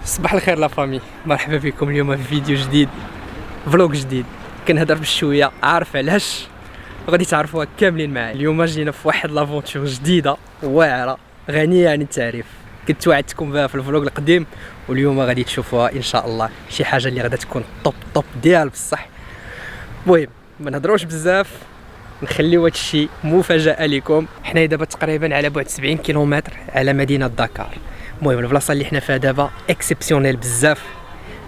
صباح الخير لا فامي، مرحبا بكم اليوم في فيديو جديد، فلوق جديد. كنهضر بشويه، عارف علاش؟ غادي تعرفوها كاملين معايا. اليوم جينا في واحد لافونتور جديده واعره غنيه عن التعريف، كنت وعدتكم بها في الفلوق القديم واليوم غادي تشوفوها ان شاء الله. شي حاجه اللي غادا تكون طوب ديال بصح. المهم ما نهضروش بزاف، نخليو هادشي مفاجاه لكم. حنا دابا تقريبا على بعد 70 كيلومتر على مدينه دكار. المهم البلاصه اللي حنا فيها دابا اكسبسيونيل بزاف،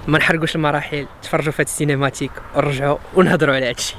ما نحرقوش المراحل، تفرجوا في هاد السينماتيك ونرجعوا ونهضروا على هادشي.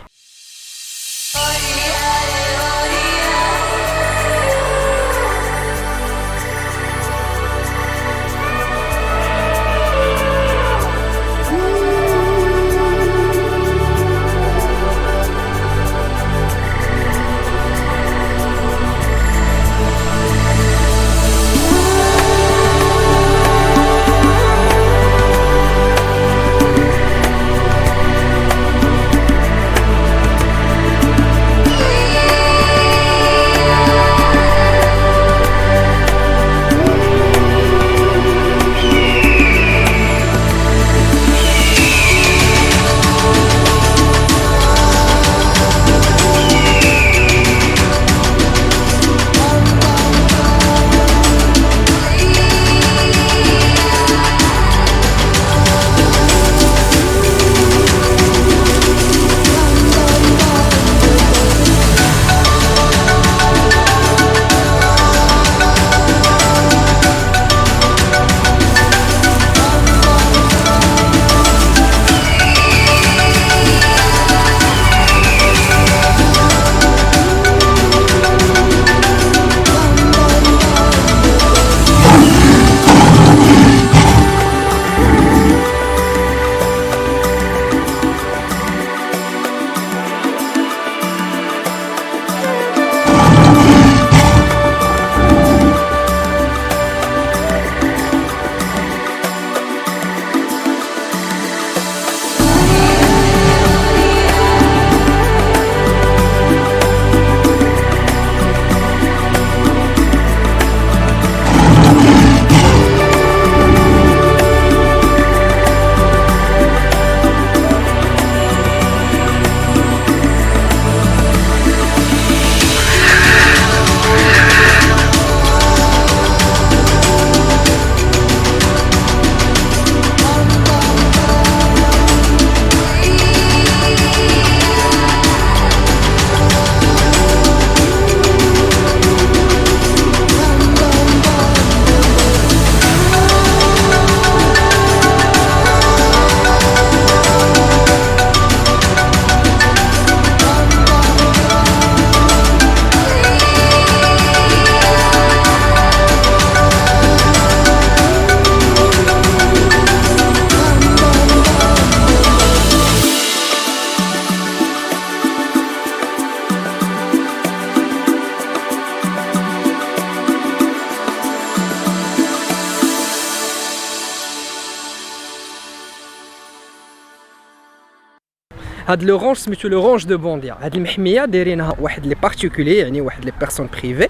هاد لورانج سميتو لورانج دو بونديا. هاد المحميه دايرينها واحد لي بارتيكولي، يعني واحد لي بيرسون بريفي.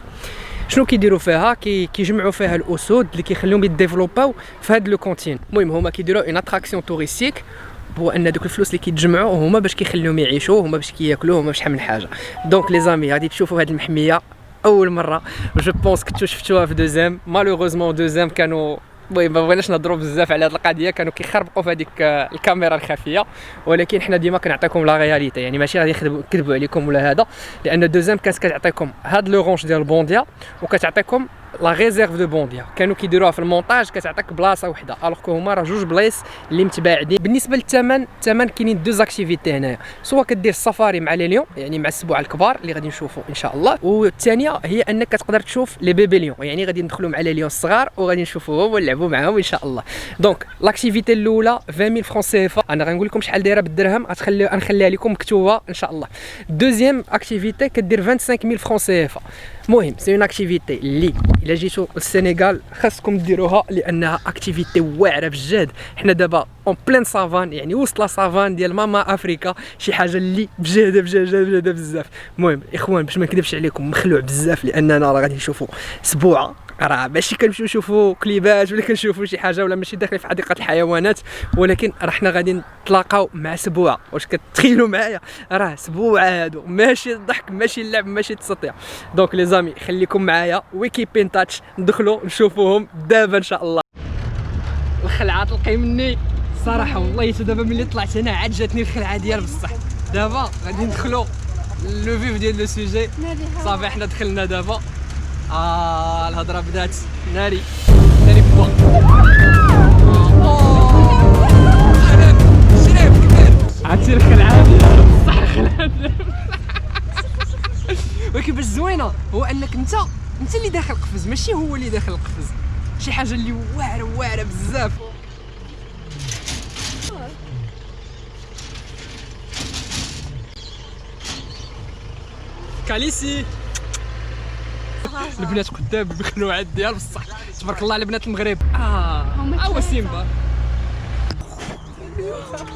شنو كيديروا فيها؟ كيجمعوا فيها الاسود اللي كيخليهم يديفلوباو في هاد لو كونتين. المهم هما كيديروا اون اتراكسيون توريستيك، هو ان دوك الفلوس اللي كيتجمعوا هما باش كيخليهم يعيشوا، هما باش كياكلوا، هما باش شحال من حاجه. دونك لي زامي غادي تشوفوا هاد المحميه اول مره. جو بونس كنتو شفتوها في دوزيام، مالوغوزمون دوزيام كانوا المهم ما بغيناش نهضروا بزاف على هذه القضيه، كانوا كيخربقوا في هذيك الكاميرا الخفيه، ولكن حنا ديما كنعطيكم لا رياليتي، يعني ماشي غادي نكذبوا عليكم ولا هذا، لان دوزيام كانت كتعطيكم هاد لورونج ديال بونديا وكتعطيكم لا ريزيرف دو بونديا. كانوا كيديروها في المونتاج كتعطيك بلاصه وحده، الوغ كو هما راه جوج بلايص اللي متباعدين. بالنسبه للثمن، كاينين دوز اكتيفيتي هنايا، سواء كدير السفاري مع لي ليون يعني مع السبوع الكبار اللي غادي نشوفوا ان شاء الله، والثانيه هي انك كتقدر تشوف لي بيبي ليون، يعني غادي ندخلوا مع لي ليون الصغار وغادي نشوفوهم ونلعبوا معاهم ان شاء الله. دونك لاكتيفيتي الاولى 20000 فرونك سي اف، انا غنقول لكم شحال دايره بالدرهم، غنخليها لكم مكتوبه ان شاء الله. دوزيام اكتيفيتي كدير 25000 فرونك سي اف. المهم سي اون اكتيفيتي اللي الا جيتو للسنغال خاصكم ديروها، لانها اكتيفيتي واعره بجد. حنا دابا اون بلين سافان، يعني وسط لا سافان ديال ماما افريكا، شي حاجه اللي بجاده بزاف. المهم اخوان باش ما نكذبش عليكم مخلوع بزاف، لاننا راه غادي نشوفوا سبوعه راه ماشي كنمشيو نشوفوا كليبات ولا كنشوفوا شي حاجه ولا ماشي داخل في حديقه الحيوانات، ولكن راه حنا غادي نتلاقاو مع سبوعه. واش كتخيلوا معايا؟ راه سبوعه هادو، ماشي الضحك ماشي اللعب ماشي التسطيع. دونك لي زامي خليكم معايا وكيب ان تاتش، ندخلوا نشوفوهم دابا ان شاء الله. الخلعه تلقي مني صراحه والله حتى دابا ملي طلعت هنا عاد جاتني الخلعه ديال بصح. دابا غادي ندخلوا لو فيف ديال لو سوجي. صافي حنا دخلنا دابا. الهضره بدات. ناري بوا شريف كبير عرفتي الخلعه بصح خلعه. ولكن باش زوينه هو انك انت اللي داخل القفز ماشي هو اللي داخل القفز. شي حاجه اللي واعره بزاف. كاليسي البنات قدام بالخنوعات ديال بصح تبارك الله على بنات المغرب. هو سيمبا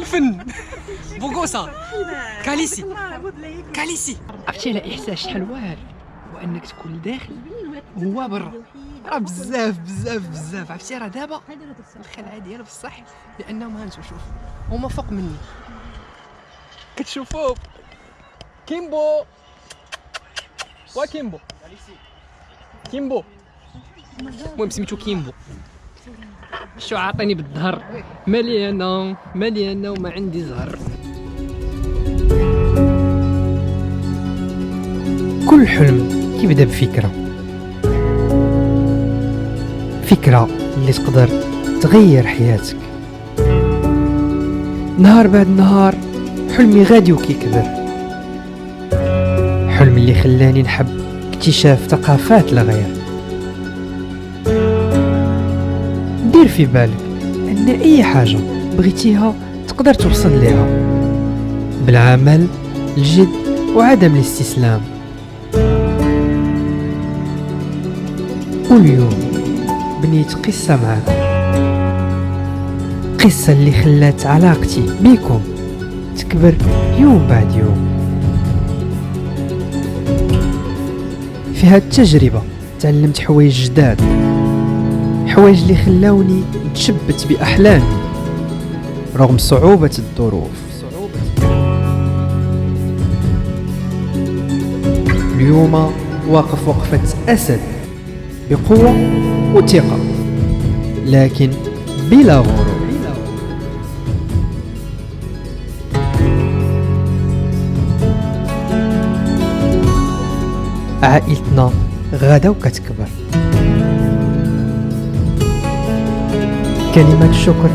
الفن بوغوسا كاليسي عرفتي على احساس شحال واعر وانك تكون داخل هو برا. راه بزاف عرفتي. راه دابا الخلعه ديال بصح لانهم هانتو شوف هما فوق مني كتشوفوه. كيمبو كيمبو المهم سميتو كيمبو. شو عاطيني بالظهر مليانه وما عندي زهر. كل حلم كيبدا بفكره اللي تقدر تغير حياتك. نهار بعد نهار حلمي غادي وكيكبر، حلم اللي خلاني نحب اكتشاف ثقافات الغير. دير في بالك ان اي حاجة بغيتيها تقدر توصل ليها بالعمل، الجد وعدم الاستسلام. واليوم بنيت قصة معكم، قصة اللي خلات علاقتي بيكم تكبر يوم بعد يوم. في هاد التجربة تعلمت حوايج جداد، حوايج اللي خلاوني نتشبت بأحلامي رغم صعوبة الظروف. اليوم واقف وقفة أسد بقوة وثقة لكن بلا غرور. عائلتنا غدا وكتكبر. كلمات الشكر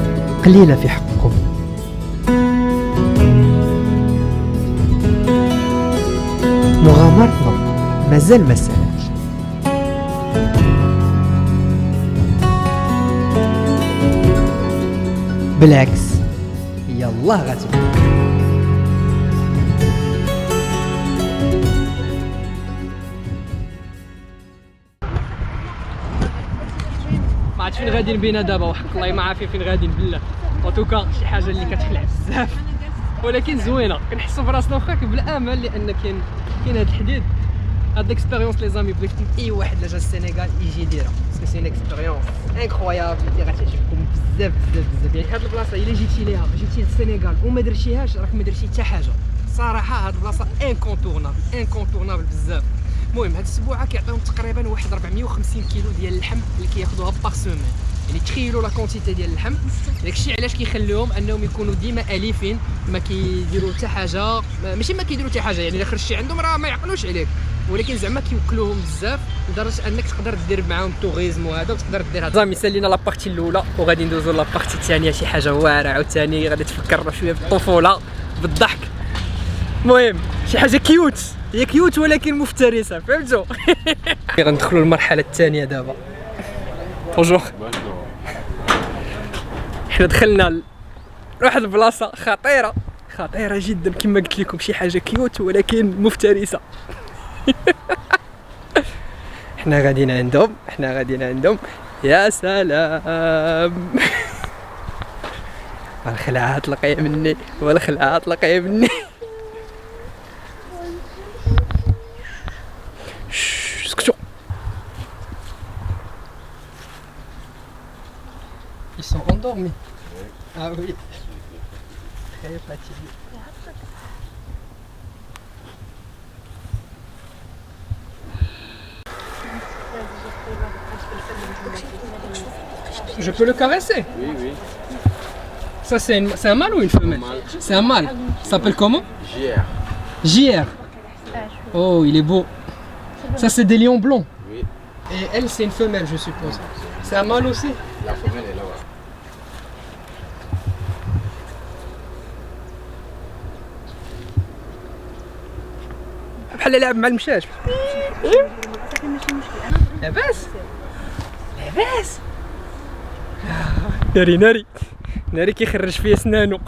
قليلة في حقكم. مغامرتنا مازال ما سالتش. بالعكس يلا غتبدا. ما عرفتش فين غاديين بينا دابا، وحق الله ما عارفين فين غاديين بالله. وتوكا شي حاجه اللي كتخلع بزاف ولكن زوينه. كنحسوا براسنا واخا بالامل لان كاين هذا الحديد. هاد الاكسبيريونس لي زامي بغيت اي واحد اللي جا السنغال يجي يديرها باسكو سي اكسبيريونس انكرويابل اللي غتعجبكم بزاف. يعني هاد البلاصه الا جيتي ليها جيتي للسنغال وما درتيهاش راك ما درتي حتى حاجه صراحه. هاد البلاصه انكونتورنابل بزاف. المهم هاد السبوعه كيعطيهم تقريبا واحد 450 كيلو ديال اللحم اللي كياخذوها باغ سومين. يعني تخيلوا لا كونتيتي ديال اللحم. داكشي علاش كيخليوهم انهم يكونوا ديما اليفين ما كيديروا حتى حاجه. ماشي ما كيديروا حتى حاجه يعني الا خرجتي عندهم راه ما يعقلوش عليك، ولكن زعما كيوكلوهم بزاف لدرجه انك تقدر دير معاهم التوريزم وهذا وتقدر دير هذا. زعما سالينا لابارتي الاولى وغادي ندوزو لابارتي الثانيه. شي حاجه واعره عاوتاني غادي تفكرنا شويه بالطفوله بالضحك. المهم شي حاجه كيوت، هي كيوت ولكن مفترسه، فهمتوا؟ غندخلوا للمرحله الثانيه دابا. بونجور. حنا دخلنا لواحد البلاصه خطيره جدا كما قلت لكم. شي حاجه كيوت ولكن مفترسه. حنا غاديين عندهم يا سلام. الخلعات تلقي مني اسكتوا. endormi. Ah oui. Très fatigué. Je peux le caresser? Oui, oui. Ça c'est un mâle ou une femelle? C'est un mâle. Ça s'appelle comment? JR. JR. Oh, il est beau. Ça c'est des lions blancs. Oui. Et elle c'est une femelle je suppose. C'est un mâle aussi? La femelle est là-bas. بحال لعب مع المشاش. لاباس؟ لاباس؟ ناري ناري ناري كيخرج فيا سنانو.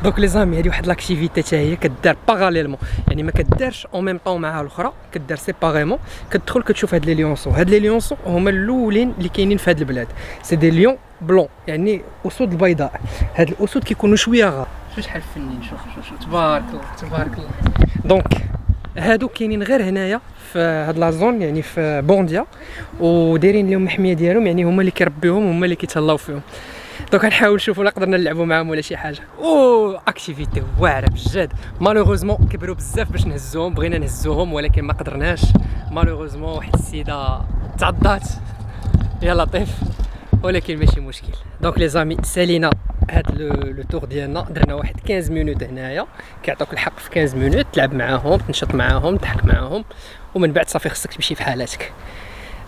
دونك لي زامي هادي واحد لاكتيفيتي حتى هي كدار باراليلمون، يعني ما كدارش اون ميم طون معها الاخرى، كدار سيباريمون. كتدخل كتشوف هاد لي ليونسو. هاد لي ليونسو هما الاولين اللي كاينين في هاد البلاد. سي دي ليون بلون، يعني اسود البيضاء. هاد الاسود كيكونوا شويه غار. شوف شحال فنين، شوف تبارك الله تبارك الله. دونك هادو كاينين غير هنايا في هاد لا زون، يعني في بونديا، ودايرين لهم محميه ديالهم، يعني هما اللي كيربيوهم هما اللي كيتهلاو فيهم. دونك غنحاول نشوفوا لا قدرنا نلعبوا معاهم ولا شي حاجه. او اكتيفيتي واعره بجد. مالوغوزمون كبروا بزاف باش نهزوهم، بغينا نهزوهم ولكن ما قدرناش. مالوغوزمون واحد السيده تعضات يا لطيف، ولكن ماشي مشكل. دونك لي زامي سالينا هاد لو تور ديالنا، درنا واحد 15 مينوت هنايا. كيعطوك الحق في 15 مينوت تلعب معاهم، تنشط معاهم، تضحك معاهم، ومن بعد صافي خصك تمشي في حالاتك.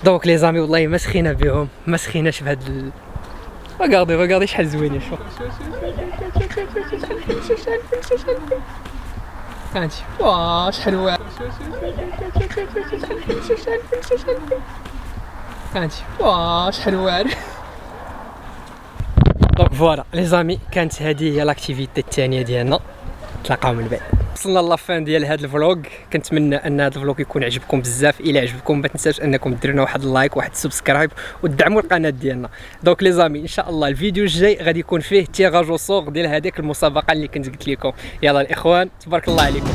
دونك لي زامي والله ما سخينا بهم، ما سخيناش بهاد ريغاردي شحال زوينين. شوف فهمتي؟ واه شحال واعر. فهمتي؟ واه شحال واعر. دونك فوالا لي زامي، كانت هذه هي لاكتيفيتي الثانيه ديالنا. تلاقاو من بعد. وصلنا لافان ديال هذا الفلوق. كنتمنى ان هذا الفلوق يكون عجبكم بزاف. الى عجبكم ما تنساوش انكم ديروا لنا واحد اللايك واحد السبسكرايب وتدعموا القناه ديالنا. دونك لي زامي ان شاء الله الفيديو الجاي غادي يكون فيه تيراج او صوغ ديال هذيك المسابقه اللي كنت قلت لكم. يلا الاخوان تبارك الله عليكم.